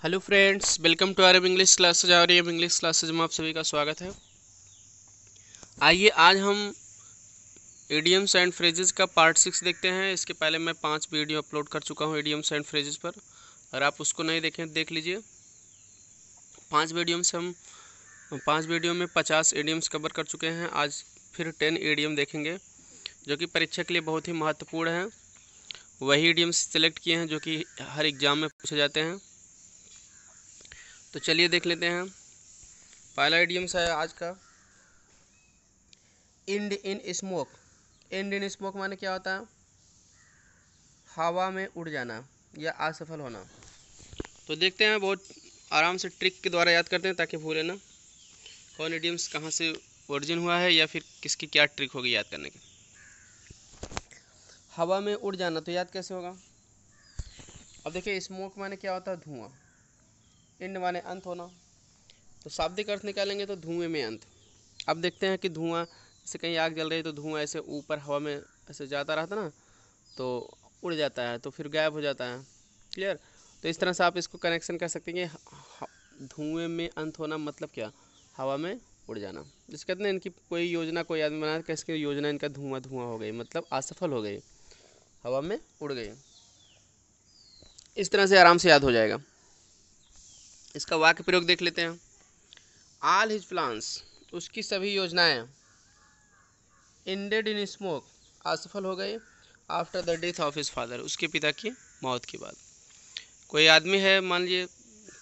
Hello friends, welcome to our English classes. और ये English classes में आप सभी का स्वागत है। आइए आज हम इडियम्स एंड फ्रेजेस का पार्ट 6 देखते हैं। इसके पहले मैं 5 वीडियो अपलोड कर चुका हूँ इडियम्स एंड फ्रेजेस पर। अगर आप उसको नहीं देखें देख लीजिए। 5 वीडियो में 50 इडियम्स कवर कर चुके हैं। आज फिर 10 इडियम देखेंगे जो कि परीक्षा के लिए बहुत ही महत्वपूर्ण है। वही इडियम्स सिलेक्ट किए हैं जो कि हर एग्जाम में पूछे जाते हैं। तो चलिए देख लेते हैं। पहला इडियम्स है आज का, and in smoke. And in smoke माने क्या होता है? हवा में उड़ जाना या असफल होना। तो देखते हैं, बहुत आराम से ट्रिक के द्वारा याद करते हैं ताकि भूले ना कौन इडियम्स कहाँ से ओरिजिन हुआ है या फिर किसकी क्या ट्रिक होगी याद करने की। हवा में उड़ जाना तो याद कैसे होगा? अब देखिए, स्मोक माने क्या होता है? धुआं। एंड माने अंत होना। तो शाब्दिक अर्थ निकालेंगे तो धुएं में अंत। अब देखते हैं कि धुआं, जैसे कहीं आग जल रही है तो धुआं ऐसे ऊपर हवा में ऐसे जाता रहता ना, तो उड़ जाता है, तो फिर गायब हो जाता है। क्लियर? तो इस तरह से आप इसको कनेक्शन कर सकते हैं कि धुएं में अंत होना मतलब क्या? हवा में उड़ जाना। जिस कहते हैं इनकी कोई योजना कोई आदमी बना कि इसकी योजना इनका धुआं धुआं हो गई, मतलब असफल हो गई, हवा में उड़ गई। इस तरह से आराम से याद हो जाएगा। इसका वाक्य प्रयोग देख लेते हैं। ऑल हिज प्लान्स, उसकी सभी योजनाएं, एंडेड इन स्मोक, असफल हो गए, after the death of his father, उसके पिता की मौत के बाद। कोई आदमी है मान लीजिए,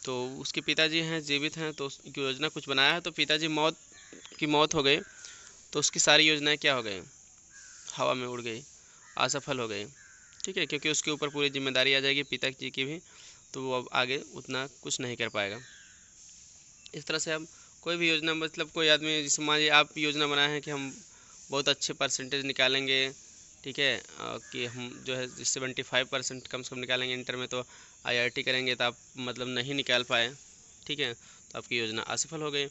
तो उसके पिताजी हैं, जीवित हैं, तो उसकी योजना कुछ बनाया है, तो पिताजी मौत हो गई, तो उसकी सारी योजनाएं क्या हो गई? हवा में उड़ गई, असफल हो गई। ठीक है, क्योंकि उसके ऊपर पूरी जिम्मेदारी आ जाएगी पिताजी की भी, तो वो अब आगे उतना कुछ नहीं कर पाएगा। इस तरह से हम कोई भी योजना, मतलब कोई आदमी, जैसे मान लीजिए आप योजना बनाए हैं कि हम बहुत अच्छे परसेंटेज निकालेंगे, ठीक है, कि हम जो है 75% कम से कम निकालेंगे इंटर में, तो आईआईटी करेंगे, तो आप मतलब नहीं निकाल पाए, ठीक है, तो आपकी योजना असफल हो गई।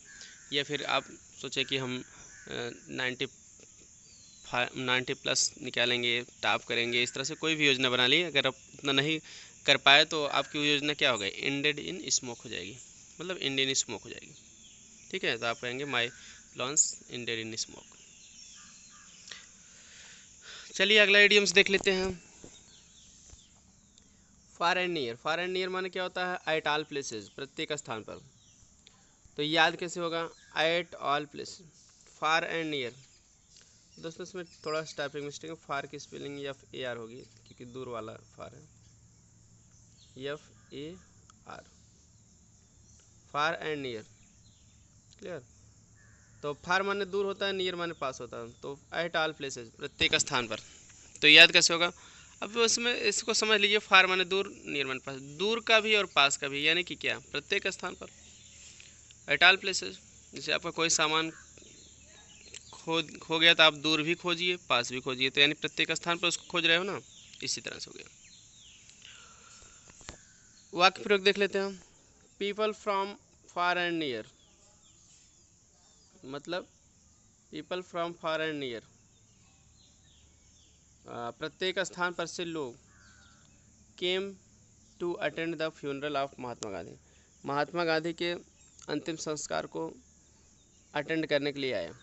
या फिर आप सोचे कि हम 90 प्लस निकालेंगे, टॉप करेंगे, इस तरह से कोई भी योजना बना ली, अगर आप उतना नहीं कर पाए तो आपकी योजना क्या हो गई? एंडेड इन स्मोक हो जाएगी, मतलब एंड इन स्मोक हो जाएगी। ठीक है, तो आप कहेंगे my plans ended in smoke. चलिए अगला इडियम्स देख लेते हैं। Far and near. Far and near माने क्या होता है? एट ऑल प्लेसेस, प्रत्येक स्थान पर। तो याद कैसे होगा? At all places, far and near. दोस्तों इसमें थोड़ा टाइपिंग मिस्टेक है। फार की स्पेलिंग FAR होगी, क्योंकि दूर वाला फार है, FAR, far and near. Clear? तो फार माने दूर होता है, नियर माने पास होता है। तो एट ऑल प्लेसेस, प्रत्येक स्थान पर। तो याद कैसे होगा? अब उसमें इसको समझ लीजिए, फार माने दूर, नियर माने पास। दूर का भी और पास का भी, यानी कि क्या? प्रत्येक स्थान पर, एट ऑल प्लेसेस। जैसे आपका कोई सामान खो गया तो आप दूर भी खोजिए, पास भी खोजिए, तो यानी प्रत्येक स्थान पर उसको खोज रहे हो ना, इसी तरह से हो गया। वाक्य प्रयोग देख लेते हैं। People from far and near, मतलब people from far and near, प्रत्येक स्थान पर से लोग, came to attend the funeral of Mahatma Gandhi, Mahatma Gandhi के अंतिम संस्कार को अटेंड करने के लिए आया।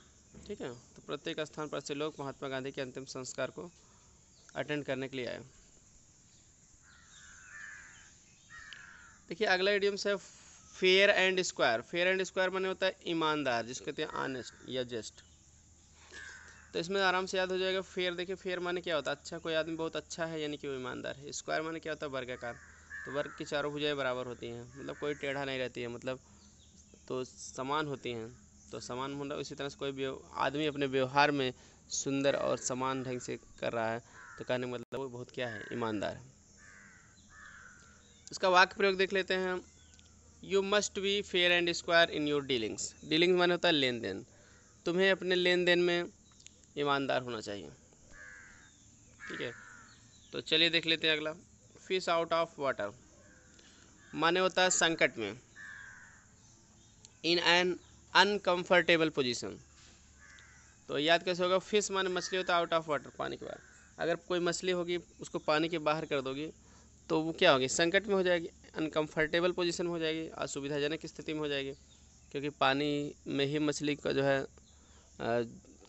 ठीक है, तो प्रत्येक स्थान पर से लोग महात्मा गांधी के अंतिम संस्कार को अटेंड करने के लिए आए। देखिए अगला इडियम्स है fair and square. Fair and square माने होता है ईमानदार, जिसको कहते हैं ऑनेस्ट या जस्ट। तो इसमें आराम से याद हो जाएगा। फेयर, देखिए फेयर माने क्या होता है? अच्छा, कोई आदमी बहुत अच्छा है यानी कि वो ईमानदार है। स्क्वायर माने क्या होता है? वर्गाकार। तो वर्ग की चारों भुजाएं बराबर होती हैं, मतलब कोई टेढ़ा नहीं रहती है, मतलब तो समान होती हैं। तो समान मतलब इसी तरह से कोई भी आदमी अपने व्यवहार में सुंदर और समान ढंग से कर रहा है, तो कहने का मतलब वो बहुत क्या है? ईमानदार है। इसका वाक्य प्रयोग देख लेते हैं। You must be fair and square in your dealings. Dealings माने होता है लेन देन। तुम्हें अपने लेन देन में ईमानदार होना चाहिए। ठीक है, तो चलिए देख लेते हैं अगला। फिश आउट ऑफ वाटर माने होता है संकट में, इन एन अनकंफर्टेबल पोजीशन। तो याद कैसे होगा? फिश माने मछली होता है, आउट ऑफ वाटर, पानी के बाहर। अगर कोई मछली होगी उसको पानी के बाहर कर दोगी तो वो क्या होगी? संकट में हो जाएगी। अनकंफर्टेबल पोजीशन में हो जाएगी, असुविधाजनक स्थिति में हो जाएगी, क्योंकि पानी में ही मछली का जो है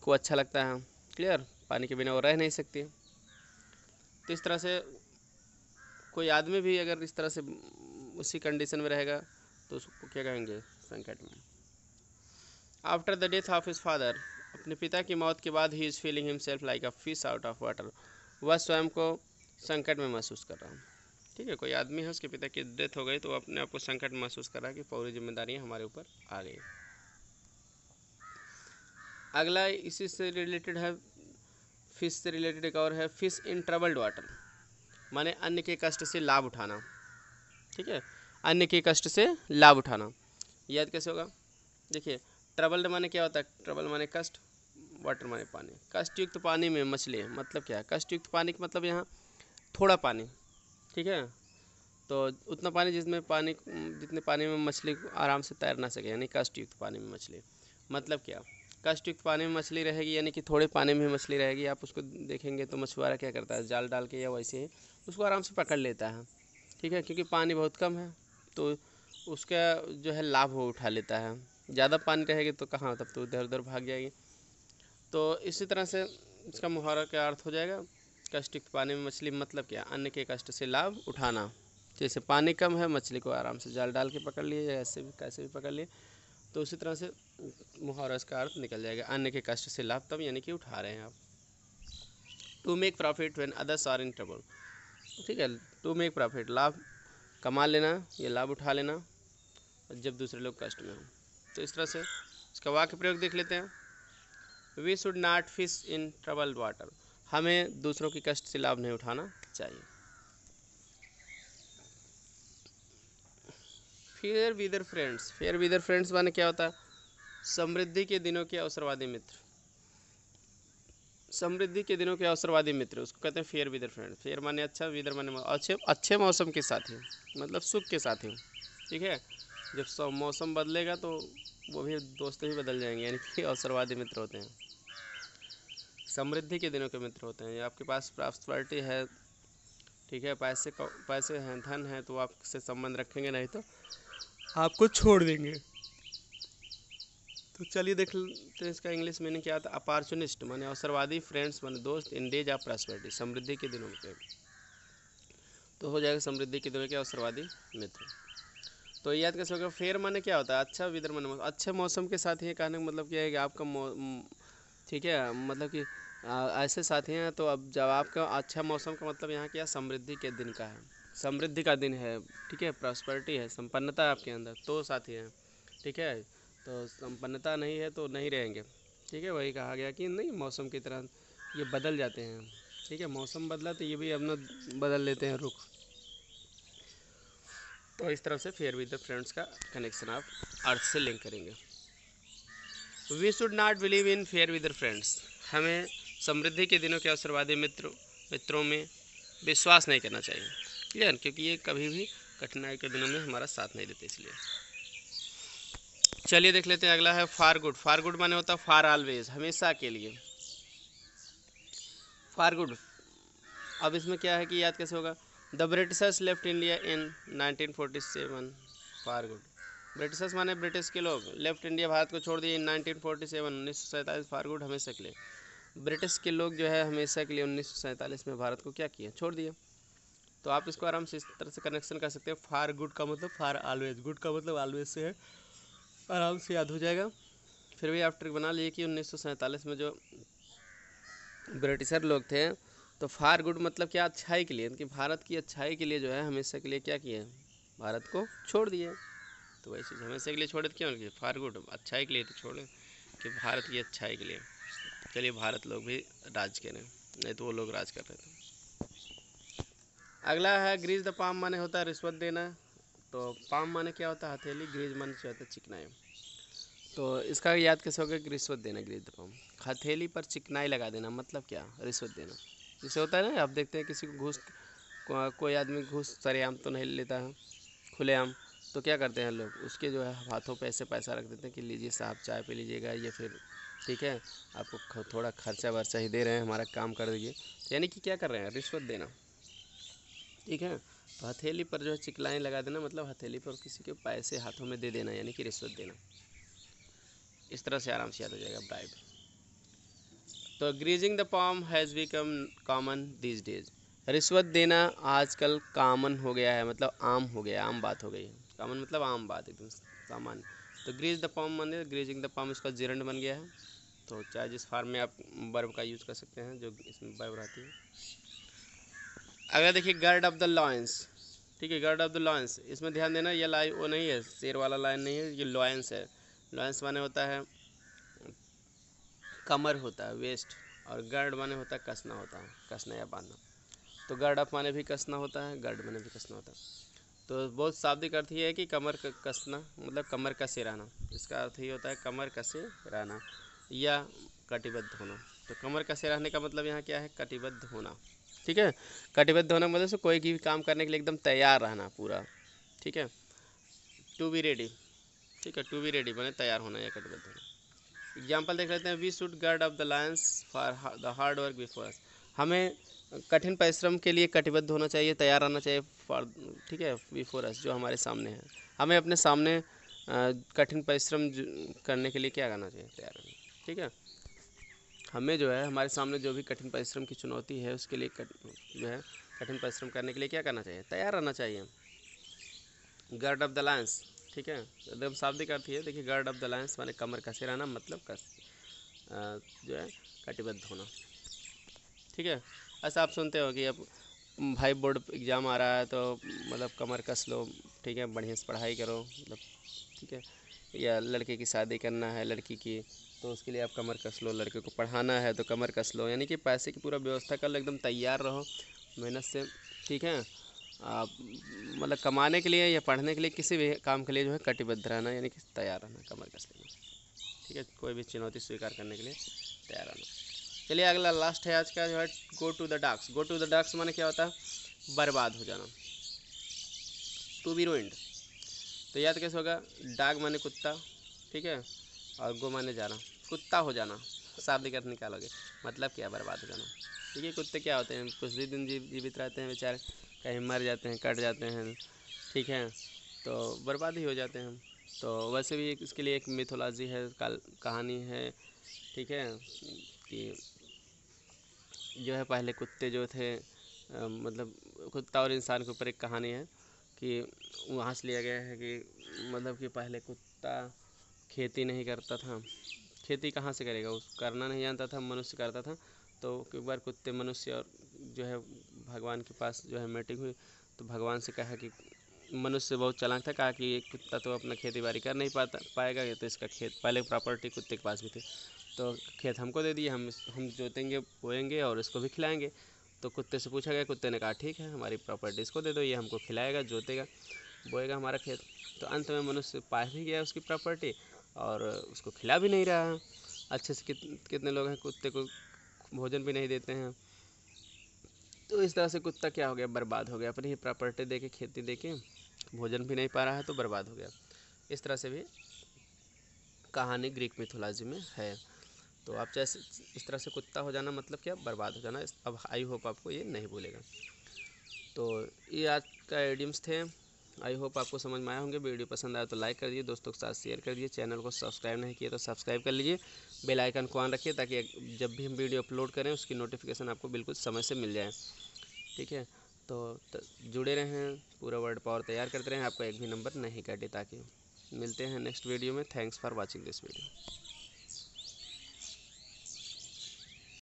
को अच्छा लगता है। क्लियर, पानी के बिना वो रह नहीं सकती। तो इस तरह से कोई आदमी भी अगर इस तरह से उसी कंडीशन में रहेगा तो उसको क्या कहेंगे, संकट में। After the death of his father, अपने पिता की मौत के बाद he is feeling himself like a fish out of water, वह स्वयं को संकट में महसूस कर रहा है। ठीक है, कोई आदमी है, उसके पिता की डेथ हो गई तो अपने आप को संकट में महसूस कर रहा है कि पूरी जिम्मेदारियाँ हमारे ऊपर आ गई। अगला इसी से रिलेटेड है, फिश से रिलेटेड एक और है, फिश इन ट्रबल्ड वाटर, माने अन्य के कष्ट से लाभ उठाना। ठीक है, अन्य के कष्ट से लाभ उठाना, याद कैसे होगा? देखिए, ट्रबल्ड माने क्या होता है? ट्रबल माने कष्ट, वाटर माने पानी। कष्टयुक्त पानी में मछली, मतलब क्या है? कष्टयुक्त पानी का मतलब यहाँ थोड़ा पानी। ठीक है, तो उतना पानी जितने पानी में मछली आराम से तैर ना सके, यानी कष्टयुक्त पानी में मछली। मतलब क्या? कष्टयुक्त पानी में मछली रहेगी, यानी कि थोड़े पानी में मछली रहेगी। आप उसको देखेंगे तो मछुआरा क्या करता है, जाल डाल के या वैसे ही उसको आराम से पकड़ लेता है। ठीक है, क्योंकि पानी बहुत कम है तो उसका जो है लाभ वो उठा लेता है। ज़्यादा पानी रहेगी तो कहाँ, तब तो इधर उधर भाग जाएगी। तो इसी तरह से इसका मुहावरा का अर्थ हो जाएगा, कष्टयुक्त पानी में मछली, मतलब क्या? अन्य के कष्ट से लाभ उठाना। जैसे पानी कम है, मछली को आराम से जाल डाल के पकड़ लिए या ऐसे भी कैसे भी पकड़ लिए, तो उसी तरह से मुहावरा इसका अर्थ निकल जाएगा, अन्य के कष्ट से लाभ तब यानी कि उठा रहे हैं आप। To make profit when others are in trouble. ठीक है, टू मेक प्रॉफिट, लाभ कमा लेना, ये लाभ उठा लेना जब दूसरे लोग कष्ट में हो। तो इस तरह से इसका वाक्य प्रयोग देख लेते हैं। We should not fish in troubled water, हमें दूसरों की कष्ट से लाभ नहीं उठाना चाहिए। Fair weather friends, fair weather friends माने क्या होता है? समृद्धि के दिनों के अवसरवादी मित्र, समृद्धि के दिनों के अवसरवादी मित्र, उसको कहते हैं फेयर विदर फ्रेंड। फेयर माने अच्छा, विदर माने अच्छे मौसम के साथी, मतलब सुख के साथी। ठीक है, जब सब मौसम बदलेगा तो वो भी दोस्त भी बदल जाएंगे, यानी कि अवसरवादी मित्र होते हैं। समृद्धि के दिनों के मित्र होते हैं, आपके पास प्रॉस्पेरिटी है, ठीक है, पैसे हैं, धन है, तो आपसे संबंध रखेंगे, नहीं तो आपको छोड़ देंगे। तो चलिए देख लेते हैं इसका इंग्लिश मीनिंग क्या आता है। अपॉर्चुनिस्ट माने अवसरवादी, फ्रेंड्स माने दोस्त, इन डेज ऑफ प्रॉस्पेरिटी, समृद्धि के दिनों के, तो हो जाएगा समृद्धि के दिनों के अवसरवादी मित्र। तो याद कैसे होगा? फेयर माने क्या होता है? अच्छा, विदर माने अच्छे मौसम के साथ ही, कहने का मतलब क्या है कि आपका ठीक है, मतलब कि ऐसे साथी हैं। तो अब जब आपका अच्छा मौसम का मतलब यहाँ क्या, समृद्धि के दिन का है, समृद्धि का दिन है। ठीक है, प्रॉस्पेरिटी है, संपन्नता है आपके अंदर, तो साथी हैं। ठीक है, तो संपन्नता नहीं है तो नहीं रहेंगे। ठीक है, वही कहा गया कि नहीं, मौसम की तरह ये बदल जाते हैं। ठीक है, मौसम बदला तो ये भी अपना बदल लेते हैं रुख। तो इस तरह से फेयर विद द फ्रेंड्स का कनेक्शन आप अर्थ से लिंक करेंगे। We should not believe in fair with the friends, हमें समृद्धि के दिनों के अवसरवादी मित्रों में विश्वास नहीं करना चाहिए। क्लियर, क्योंकि ये कभी भी कठिनाई के दिनों में हमारा साथ नहीं देते, इसलिए। चलिए देख लेते हैं, अगला है फार गुड। फार गुड माने होता है फार ऑलवेज, हमेशा के लिए, फार गुड। अब इसमें क्या है कि याद कैसे होगा? The Britishers left India in 1947 far good. Britishers माने ब्रिटिश के लोग, लेफ्ट इंडिया भारत को छोड़ दिए इन 1947 1947, फार गुड, हमेशा के लिए। ब्रिटिश के लोग जो है हमेशा के लिए 1947 में भारत को क्या किया, छोड़ दिया। तो आप इसको आराम से इस तरह से कनेक्शन कर सकते हैं, फार गुड का मतलब फार ऑलवेज, गुड का मतलब ऑलवेज से है, आराम से याद हो जाएगा। फिर भी आप ट्रिक बना लिए कि 1947 में जो ब्रिटिशर लोग थे, तो फार गुड मतलब क्या, अच्छाई के लिए, कि भारत की अच्छाई के लिए जो है हमेशा के लिए क्या किए, भारत को छोड़ दिए। तो वैसे हमेशा के लिए छोड़े तो क्यों, फार गुड अच्छाई के लिए तो छोड़े, कि भारत की अच्छाई के लिए। चलिए, भारत लोग भी राज करें, नहीं तो वो लोग राज कर रहे थे। अगला है ग्रीज द पाम, माने होता है रिश्वत देना। तो पाम माने क्या होता है, हथेली, ग्रीज माने से होता है चिकनाई। तो इसका याद कैसे होगा कि रिश्वत देना, ग्रीज द पाम, हथेली पर चिकनाई लगा देना, मतलब क्या, रिश्वत देना। जैसे होता है ना, आप देखते हैं किसी को घूस, कोई आदमी घूस सरेआम तो नहीं लेता है, खुलेआम, तो क्या करते हैं लोग, उसके जो है हाथों पे ऐसे पैसा रख देते हैं कि लीजिए साहब, चाय पी लीजिएगा, या फिर ठीक है आपको थोड़ा खर्चा वर्चा ही दे रहे हैं, हमारा काम कर दीजिए, यानी कि क्या कर रहे हैं, रिश्वत देना। ठीक है, तो हथेली पर जो है चिकलाएँ लगा देना, मतलब हथेली पर किसी के पैसे हाथों में दे देना, यानी कि रिश्वत देना। इस तरह से आराम से याद हो जाएगा ब्राइब। तो greasing the palm has become common these days. रिश्वत देना आजकल कॉमन हो गया है, मतलब आम हो गया, आम बात हो गई है। कॉमन मतलब आम बात, एकदम सामान्य। तो ग्रीज द पाम माने ग्रीजिंग द पाम, इसका जिरंड बन गया है। तो चाहे जिस फार्म में आप वर्ब का यूज़ कर सकते हैं, जो इसमें वर्ब रहती है। अगर देखिए गर्ड ऑफ द लॉयंस, ठीक है, गर्ड ऑफ द लॉयंस, इसमें ध्यान देना, ये लाइन वो नहीं है, शेर वाला लाइन नहीं है, ये लॉयंस है। लॉयंस माने होता है कमर होता है, वेस्ट, और गर्ड माने होता है कसना, होता है कसना या बांधना। तो गर्ड अप माने भी कसना होता है, गर्ड माने भी कसना होता है। तो बहुत शाब्दिक अर्थ ये है कि कमर कसना, मतलब कमर कसे रहना। इसका अर्थ ये होता है कमर कसे रहना या कटिबद्ध होना। तो कमर कसे रहने का मतलब यहाँ क्या है, कटिबद्ध होना। ठीक है, कटिबद्ध होने का मतलब से कोई भी काम करने के लिए एकदम तैयार रहना पूरा। ठीक है, टू बी रेडी। ठीक है, टू बी रेडी बने तैयार होना या कटिबद्ध होना। एग्जाम्पल देख लेते हैं। We should guard of the lions for the hard work before us. हमें कठिन परिश्रम के लिए कटिबद्ध होना चाहिए, तैयार रहना चाहिए फॉर, ठीक है, बिफोर अस, जो हमारे सामने है। हमें अपने सामने कठिन परिश्रम करने के लिए क्या करना चाहिए, तैयार रहना। ठीक है, हमें जो है हमारे सामने जो भी कठिन परिश्रम की चुनौती है, उसके लिए जो है कठिन परिश्रम करने के लिए क्या करना चाहिए, तैयार रहना चाहिए। गार्ड ऑफ द लायंस, ठीक है, एकदम शाब्दिक अर्थ है। देखिए, गार्ड ऑफ द लायंस माने कमर कसे रहना, मतलब जो है कटिबद्ध होना। ठीक है, ऐसा आप सुनते हो कि अब भाई बोर्ड एग्ज़ाम आ रहा है तो मतलब कमर कस लो, ठीक है, बढ़िया से पढ़ाई करो, मतलब ठीक है। या लड़के की शादी करना है लड़की की, तो उसके लिए आप कमर कस लो, लड़के को पढ़ाना है तो कमर कस लो, यानी कि पैसे की पूरा व्यवस्था कर लो, एकदम तैयार रहो मेहनत से। ठीक है, आप मतलब कमाने के लिए या पढ़ने के लिए, किसी भी काम के लिए जो है कटिबद्ध रहना, यानी कि तैयार रहना, कमर कस लेना। ठीक है, कोई भी चुनौती स्वीकार करने के लिए तैयार रहना। चलिए अगला लास्ट है आज का, जो है go to the dogs. Go to the dogs माने क्या होता है, बर्बाद हो जाना, टू बी रूइंड। तो याद कैसे होगा, डाग माने कुत्ता, ठीक है, और गो माने जाना, कुत्ता हो जाना, शाब्दिक अर्थ निकालोगे, मतलब क्या, बर्बाद हो जाना। ठीक है, कुत्ते क्या होते हैं, कुछ भी दिन जीवित रहते हैं बेचारे, कहीं मर जाते हैं, कट जाते हैं, ठीक है, तो बर्बाद ही हो जाते हैं। तो वैसे भी इसके लिए एक मिथोलॉजी है, कहानी है, ठीक है, कि जो है पहले कुत्ते जो थे, मतलब कुत्ता और इंसान के ऊपर एक कहानी है कि वहाँ से लिया गया है कि मतलब कि पहले कुत्ता खेती नहीं करता था, खेती कहाँ से करेगा, उस करना नहीं जानता था, मनुष्य करता था। तो एक बार कुत्ते मनुष्य और जो है भगवान के पास जो है मीटिंग हुई, तो भगवान से कहा कि मनुष्य बहुत चालाक था, कहा कि ये कुत्ता तो अपना खेती बाड़ी कर नहीं पाएगा, ये तो इसका खेत, पहले प्रॉपर्टी कुत्ते के पास भी थी, तो खेत हमको दे दिए, हम जोतेंगे बोएंगे और इसको भी खिलाएंगे। तो कुत्ते से पूछा गया, कुत्ते ने कहा ठीक है, हमारी प्रॉपर्टी इसको दे दो, ये हमको खिलाएगा, जोतेगा, बोएगा हमारा खेत। तो अंत में मनुष्य पा भी गया उसकी प्रॉपर्टी और उसको खिला भी नहीं रहा है अच्छे से। कितने लोग हैं कुत्ते को भोजन भी नहीं देते हैं। तो इस तरह से कुत्ता क्या हो गया, बर्बाद हो गया, अपनी ही प्रॉपर्टी देके, खेती देके, भोजन भी नहीं पा रहा है, तो बर्बाद हो गया। इस तरह से भी कहानी ग्रीक मिथोलॉजी में है। तो आप चाहे इस तरह से कुत्ता हो जाना मतलब क्या, बर्बाद हो जाना। अब आई होप आपको ये नहीं भूलेगा। तो ये आज का एडियम्स थे, आई होप आपको समझ में आए होंगे। वीडियो पसंद आया तो लाइक कर दिए, दोस्तों के साथ शेयर कर दिए, चैनल को सब्सक्राइब नहीं किया तो सब्सक्राइब कर लीजिए, बेल आइकन को ऑन रखिए ताकि जब भी हम वीडियो अपलोड करें उसकी नोटिफिकेशन आपको बिल्कुल समय से मिल जाए। ठीक है, तो जुड़े रहें, पूरा वर्ड पावर तैयार करते रहें, आपका एक भी नंबर नहीं कटे। ताकि मिलते हैं नेक्स्ट वीडियो में। Thanks for watching this video.